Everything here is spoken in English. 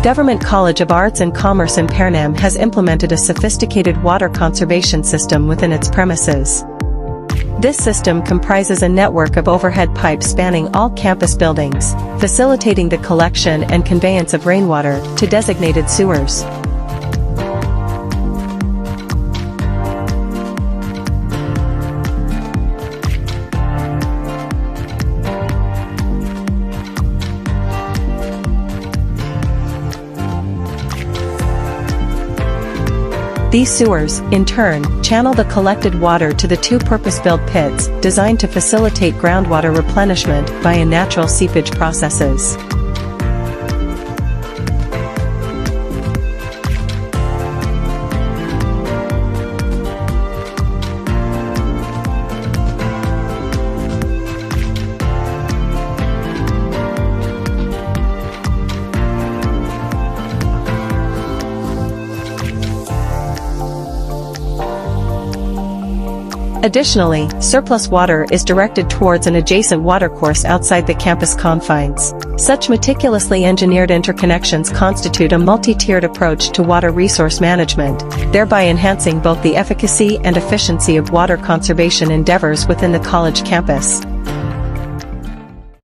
Government College of Arts and Commerce in Pernem has implemented a sophisticated water conservation system within its premises. This system comprises a network of overhead pipes spanning all campus buildings, facilitating the collection and conveyance of rainwater to designated sewers. These sewers, in turn, channel the collected water to the two purpose-built pits, designed to facilitate groundwater replenishment via natural seepage processes. Additionally, surplus water is directed towards an adjacent watercourse outside the campus confines. Such meticulously engineered interconnections constitute a multi-tiered approach to water resource management, thereby enhancing both the efficacy and efficiency of water conservation endeavors within the college campus.